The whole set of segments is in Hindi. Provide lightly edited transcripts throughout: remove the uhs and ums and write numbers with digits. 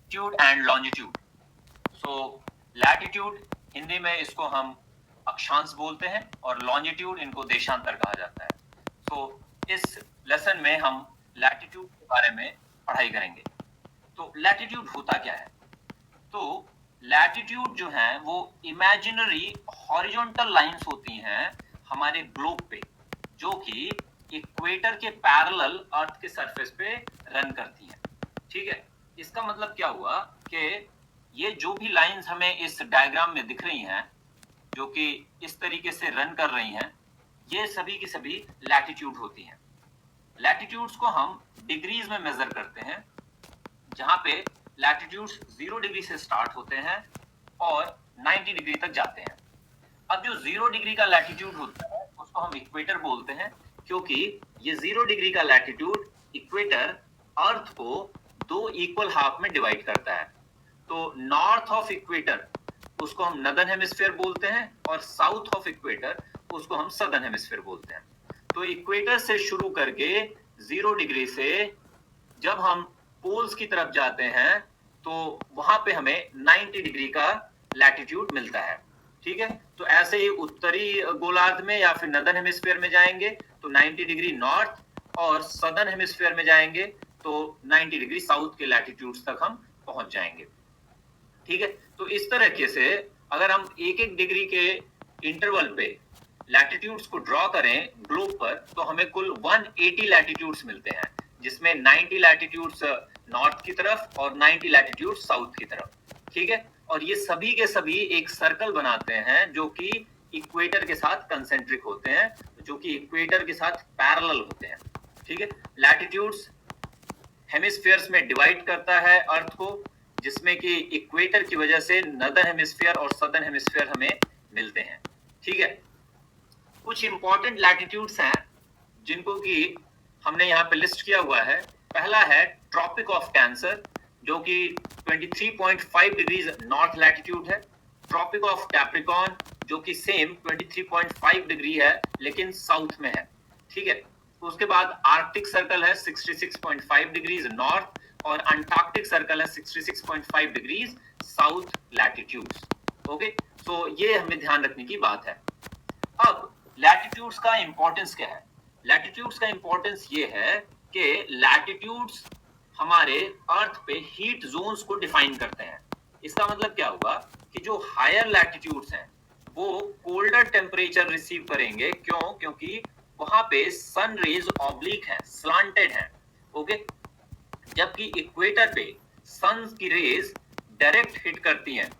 Latitude and longitude. So latitude Hindi में इसको हम अक्षांश बोलते हैं और लॉन्जिट्यूड इनको देशांतर कहा जाता है। सो इस लेसन में हम लैटिट्यूड के बारे में पढ़ाई करेंगे। तो लैटिट्यूड होता क्या है? तो लैटिट्यूड जो है वो इमेजिनरी हॉरिजॉन्टल लाइंस होती हैं हमारे ग्लोब पे, जो कि इक्वेटर के पैरेलल अर्थ के सरफेस पे रन करती हैं। ठीक है, इसका मतलब क्या हुआ कि ये जो भी लाइंस हमें इस डायग्राम में दिख रही हैं, जो कि इस तरीके से रन कर रही हैं, ये सभी की सभी लैटिट्यूड होती हैं। लैटिट्यूड्स को हम डिग्रीज में मेजर करते हैं, जहां पे लैटिट्यूड्स 0 डिग्री से स्टार्ट होते हैं और 90 डिग्री तक जाते हैं। अब जो 0 डिग्री का लैटिट्यूड होता है उसको हम इक्वेटर बोलते हैं, क्योंकि ये 0 डिग्री का लैटिट्यूड इक्वेटर अर्थ को 2 इक्वल हाफ में डिवाइड करता है। तो नॉर्थ ऑफ इक्वेटर उसको हम नदर्न हेमिस्फीयर बोलते हैं और साउथ ऑफ इक्वेटर उसको हम सदर्न हेमिस्फीयर बोलते हैं। तो इक्वेटर से शुरू करके 0 डिग्री से जब हम पोल्स की तरफ जाते हैं तो वहां पे हमें 90 डिग्री का लैटिट्यूड मिलता है। ठीक है, तो ऐसे ही उत्तरी गोलार्ध में या फिर नदर्न हेमिस्फीयर में जाएंगे तो 90 डिग्री नॉर्थ, और सदर्न हेमिस्फीयर में जाएंगे तो 90 डिग्री साउथ के लैटिट्यूड्स तक हम पहुंच जाएंगे। ठीक है, तो इस तरीके से अगर हम एक एक डिग्री के इंटरवल पे लैटिट्यूड्स को ड्रॉ करें ग्लोब पर तो हमें कुल 180 लैटिट्यूड्स मिलते हैं, जिसमें 90 लैटिट्यूड्स नॉर्थ की तरफ और 90 लैटिट्यूड्स साउथ की तरफ। ठीक है, और ये सभी के सभी एक सर्कल बनाते हैं जो कि इक्वेटर के साथ कंसेंट्रिक होते हैं, जो कि इक्वेटर के साथ पैरेलल होते हैं। ठीक है, लैटिट्यूड्स हेमिस्फीयर्स में डिवाइड करता है अर्थ को, जिसमें कि इक्वेटर की वजह से नदर्न हेमिस्फीयर और सदर्न हेमिस्फीयर हमें मिलते हैं। ठीक है, कुछ इंपॉर्टेंट लैटिट्यूड्स हैं जिनको कि हमने यहाँ पे लिस्ट किया हुआ है। पहला है ट्रॉपिक ऑफ कैंसर, जो कि 23.5 डिग्रीज नॉर्थ लैटिट्यूड है। ट्रॉपिक ऑफ कैप्रिकॉर्न, जो कि सेम 23.5 डिग्री है लेकिन साउथ में है। ठीक है, उसके बाद आर्कटिक सर्कल है 66.5 डिग्रीज नॉर्थ, और अंटार्कटिक सर्कल है 66.5 डिग्रीज साउथ लैटिट्यूड। ओके, सो ये हमें ध्यान रखने की बात है। अब लैटिट्यूड्स का इंपॉर्टेंस क्या है? लैटिट्यूड्स का इंपॉर्टेंस ये है कि लैटिट्यूड्स हमारे अर्थ पे हीट जोन्स को डिफाइन करते हैं। इसका मतलब क्या होगा कि जो हायर लैटिट्यूड्स हैं वो कोल्डर टेम्परेचर रिसीव करेंगे। क्यों? क्योंकि वहां पे सन रेज ऑब्लिक है, स्लांटेड है। ओके, जबकि इक्वेटर पे सन की रेज डायरेक्ट हिट करती हैं।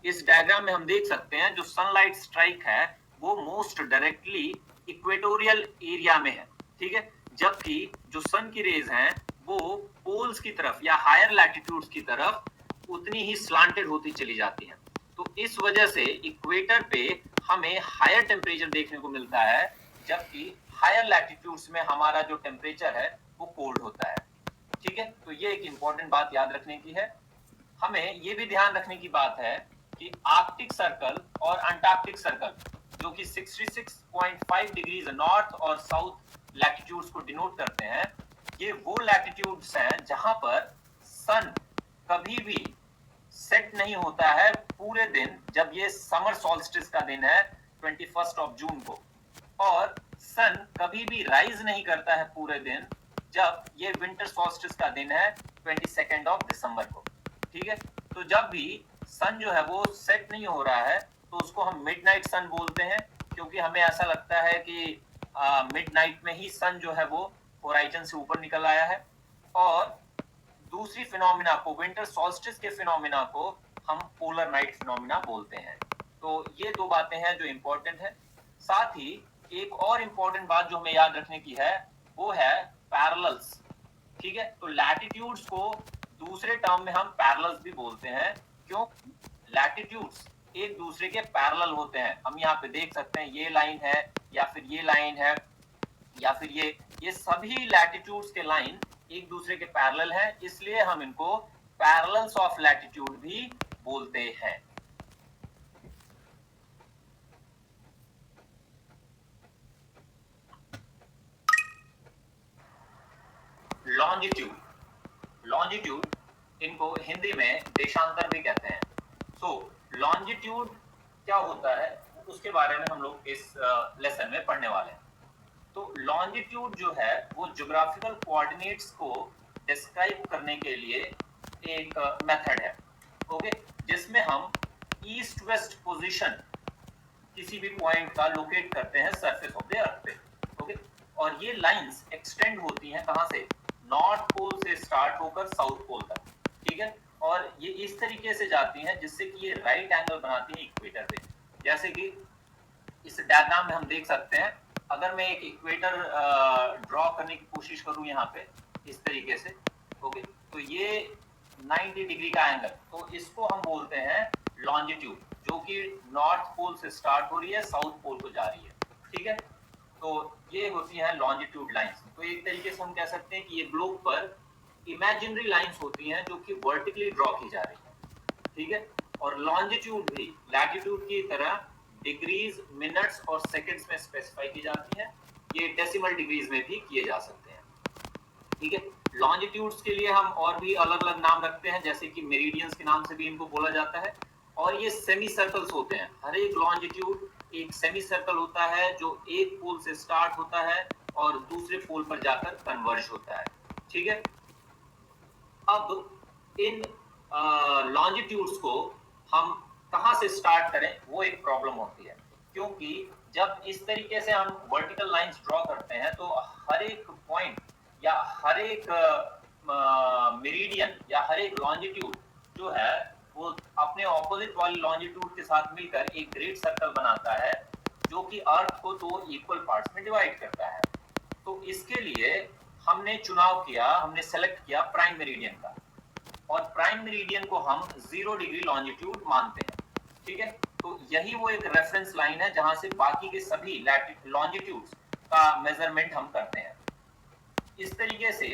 इस डायग्राम में हम देख सकते हैं जो सनलाइट स्ट्राइक है वो मोस्ट डायरेक्टली इक्वेटोरियल एरिया में है। ठीक है, जबकि जो सन की रेज हैं वो पोल्स की तरफ या हायर लैटिट्यूड्स की तरफ उतनी ही स्लांटेड होती चली जाती हैं। तो इस वजह से इक्वेटर पे हमें हायर टेम्परेचर देखने को मिलता है, जबकि हायर लैटिट्यूड्स में हमारा जो टेम्परेचर है वो कोल्ड होता है। ठीक है, तो ये एक इंपॉर्टेंट बात याद रखने की है। हमें ये भी ध्यान रखने की बात है कि आर्कटिक सर्कल और अंटार्कटिक सर्कल, जो कि 66.5 डिग्रीज नॉर्थ और साउथ लैटिट्यूड्स को डिनोट करते हैं, ये वो लैटिट्यूड्स हैं जहां पर सन कभी भी सेट नहीं होता है पूरे दिन, जब ये समर सॉल्स्टिस का दिन है 21 ऑफ जून को, और सन कभी भी राइज नहीं करता है पूरे दिन जब ये विंटर सॉल्स्टिस का दिन है 22 ऑफ दिसंबर को। ठीक है, तो जब भी सन जो है वो सेट नहीं हो रहा है तो उसको हम मिडनाइट सन बोलते हैं, क्योंकि हमें ऐसा लगता है कि मिडनाइट में ही सन जो है वो होराइजन से ऊपर निकल आया है। और दूसरी फिनोमिना को, विंटर सॉल्स्टिस के फिनोमिना को हम पोलर नाइट फिनोमिना बोलते हैं। तो ये दो बातें हैं जो इंपॉर्टेंट है। साथ ही एक और इंपॉर्टेंट बात जो हमें याद रखने की है वो है पैरेलल्स। ठीक है, तो लैटिट्यूड्स को दूसरे टर्म में हम पैरेलल्स भी बोलते हैं। क्यों? लैटिट्यूड्स एक दूसरे के पैरेलल होते हैं। हम यहाँ पे देख सकते हैं ये लाइन है या फिर ये लाइन है या फिर ये सभी लैटिट्यूड्स के लाइन एक दूसरे के पैरेलल हैं, इसलिए हम इनको पैरेलल्स ऑफ लैटिट्यूड भी बोलते हैं। लॉन्जिट्यूड, लॉन्जिट्यूड इनको हिंदी में देशांतर भी कहते हैं। सो लॉन्जिट्यूड क्या होता है उसके बारे में हम लोग इस लेसन में पढ़ने वाले हैं। तो लॉन्जिट्यूड जो है वो ज्योग्राफिकल कोऑर्डिनेट्स को डिस्क्राइब करने के लिए एक मेथड है, ओके, जिसमें हम ईस्ट वेस्ट पोजीशन किसी भी पॉइंट का लोकेट करते हैं सरफेस ऑफ द अर्थ पे, ओके। और ये लाइंस एक्सटेंड होती हैं कहां से, नॉर्थ पोल से स्टार्ट होकर साउथ पोल तक, ठीक है। और ये इस तरीके से जाती हैं जिससे कि ये राइट एंगल बनाती हैं इक्वेटर पे। जैसे कि इस डायग्राम में हम देख सकते हैं, अगर मैं एक इक्वेटर ड्रॉ करने की कोशिश करूं यहाँ पे इस तरीके से, ओके, तो ये 90 डिग्री का एंगल, तो इसको हम बोलते हैं लॉन्जिट्यूड, जो कि नॉर्थ पोल से स्टार्ट हो रही है साउथ पोल को जा रही है, ठीक है। तो ये होती है लॉन्जिट्यूड लाइंस। तो एक तरीके से हम कह सकते हैं कि ये ग्लोब पर इमेजिनरी लाइंस होती हैं जो कि वर्टिकली ड्रॉ की जा रही है, ठीक है। और लॉन्जिट्यूड भी लैटिट्यूड की तरह डिग्रीज, मिनट्स और सेकंड्स में स्पेसिफाई की जाती है। ये डेसिमल डिग्रीज में भी किए जा सकते हैं, ठीक है। लॉन्जिट्यूड्स के लिए हम और भी अलग अलग नाम रखते हैं, जैसे कि मेरिडियंस के नाम से भी इनको बोला जाता है। और ये सेमी सर्कल्स होते हैं, हर एक लॉन्जिट्यूड एक सेमी सर्कल होता है जो एक पोल से स्टार्ट होता है और दूसरे पोल पर जाकर कन्वर्ज होता है, ठीक है। अब इन लॉन्जिट्यूड्स को हम कहां से स्टार्ट करें वो एक प्रॉब्लम होती है, क्योंकि जब इस तरीके से हम वर्टिकल लाइंस ड्रॉ करते हैं तो हर एक पॉइंट या हर एक मेरिडियन या हर एक लॉन्जिट्यूड जो है वो अपने ऑपोजिट वाली लॉन्जिट्यूड के साथ मिलकर एक ग्रेट सर्कल बनाता है, जो कि अर्थ को दो इक्वल पार्ट्स में डिवाइड करता है। तो इसके लिए हमने चुनाव किया, हमने सेलेक्ट किया प्राइम मेरिडियन का, और प्राइम मेरिडियन को हम 0 डिग्री लॉन्जिट्यूड मानते हैं, ठीक है। तो यही वो एक रेफरेंस लाइन है जहां से बाकी के सभी लॉन्जिट्यूड्स का मेजरमेंट हम करते हैं। इस तरीके से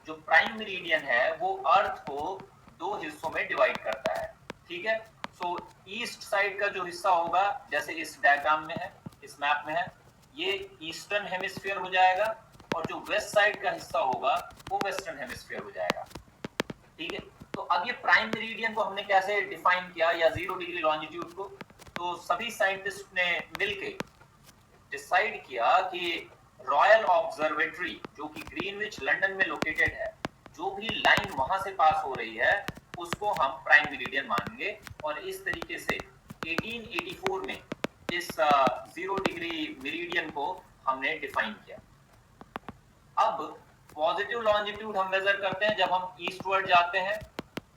जो प्राइम मेरिडियन है वो अर्थ को दो हिस्सों में डिवाइड करता है, ठीक है। सो ईस्ट साइड का जो हिस्सा होगा, जैसे इस डायग्राम में है, इस मैप में है, ये ईस्टर्न हेमिस्फीयर हो जाएगा, और जो वेस्ट साइड का हिस्सा होगा वो वेस्टर्न हेमिस्फीयर हो जाएगा, ठीक है। तो अब ये प्राइम मेरिडियन को हमने कैसे डिफाइन किया, या 0 डिग्री लॉन्जिट्यूड को, तो सभी साइंटिस्ट ने मिलके डिसाइड किया कि रॉयल ऑब्जर्वेटरी जो कि ग्रीनविच लंदन में लोकेटेड है, जो भी लाइन वहां से पास हो रही है उसको हम प्राइम मेरिडियन मानेंगे। और इस तरीके से 1884 में इस 0 डिग्री मेरिडियन को हमने डिफाइन किया। अब पॉजिटिव लॉन्जिट्यूड हम मेजर करते हैं जब हम ईस्टवर्ड जाते हैं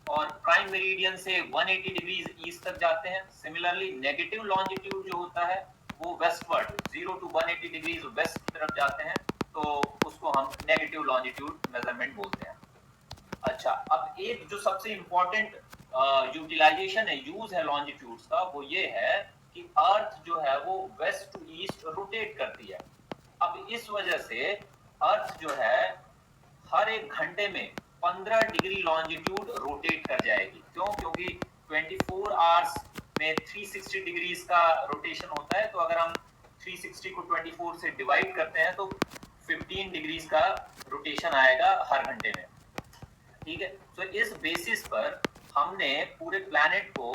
और प्राइम मेरिडियन से 180 डिग्रीज ईस्ट तक जाते हैं। सिमिलरली नेगेटिव लॉन्जिट्यूड जो होता है वो वेस्टवर्ड 0 टू 180 डिग्रीज वेस्ट की तरफ जाते हैं, तो उसको हम नेगेटिव लॉन्जिट्यूड मेजरमेंट बोलते हैं। अच्छा, अब एक जो सबसे इंपॉर्टेंट यूटिलाइजेशन है, यूज है लॉन्जिट्यूड्स का, वो ये है कि अर्थ जो है वो वेस्ट टू ईस्ट रोटेट करती है। अब इस वजह से अर्थ जो है हर एक घंटे में 15 डिग्री लॉन्जिट्यूड रोटेट कर जाएगी। क्यों? क्योंकि 24 आवर्स में 360 डिग्रीज का रोटेशन होता है, तो अगर हम 360 को 24 से डिवाइड करते हैं तो 15 डिग्रीज का रोटेशन आएगा हर घंटे में, ठीक है। तो इस बेसिस पर हमने पूरे प्लैनेट को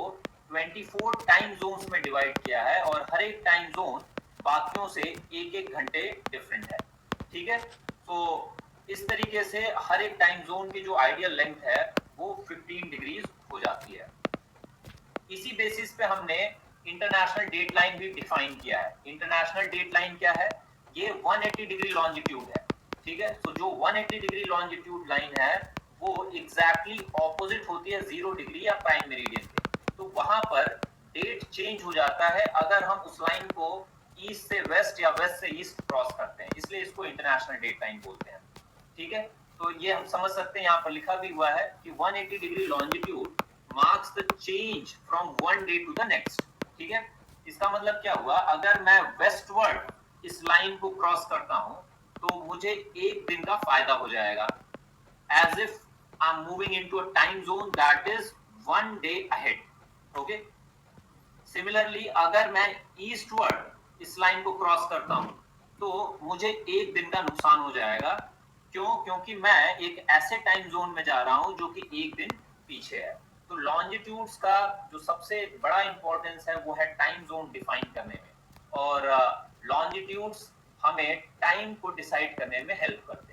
24 टाइम जोन्स में डिवाइड किया है, और हर एक टाइम जोन बाकियों से एक एक घंटे डिफरेंट है, ठीक है। तो इस तरीके से हर एक टाइम जोन की जो आइडियल लेंथ है वो 15 डिग्रीज हो जाती है। इसी बेसिस पे हमने इंटरनेशनल डेट लाइन भी डिफाइन किया है। इंटरनेशनल डेट लाइन क्या है? ये 180 डिग्री लॉन्जिट्यूड है, ठीक है। तो जो 180 डिग्री लॉन्जिट्यूड लाइन है वो एग्जैक्टली ऑपोजिट होती है 0 डिग्री या प्राइम मेरिडियन के। तो वहां पर डेट चेंज हो जाता है अगर हम उस लाइन को ईस्ट से वेस्ट या वेस्ट से ईस्ट क्रॉस करते हैं, इसलिए इसको इंटरनेशनल डेट लाइन बोलते हैं, ठीक है। तो ये हम समझ सकते हैं, यहाँ पर लिखा भी हुआ है कि 180 degree longitude marks the change from one day to the next, ठीक है। इसका मतलब क्या हुआ? अगर मैं वेस्टवर्ड इस लाइन को क्रॉस करता हूं तो मुझे एक दिन का फायदा हो जाएगा, as if I'm moving into a time zone that is one day ahead, okay। Similarly अगर मैं ईस्टवर्ड इस लाइन को क्रॉस करता हूं तो मुझे एक दिन का नुकसान हो जाएगा। क्यों? क्योंकि मैं एक ऐसे टाइम जोन में जा रहा हूं जो कि एक दिन पीछे है। तो लॉन्जिट्यूड्स का जो सबसे बड़ा इंपॉर्टेंस है वो है टाइम जोन डिफाइन करने में, और लॉन्जिट्यूड्स हमें टाइम को डिसाइड करने में हेल्प करते हैं।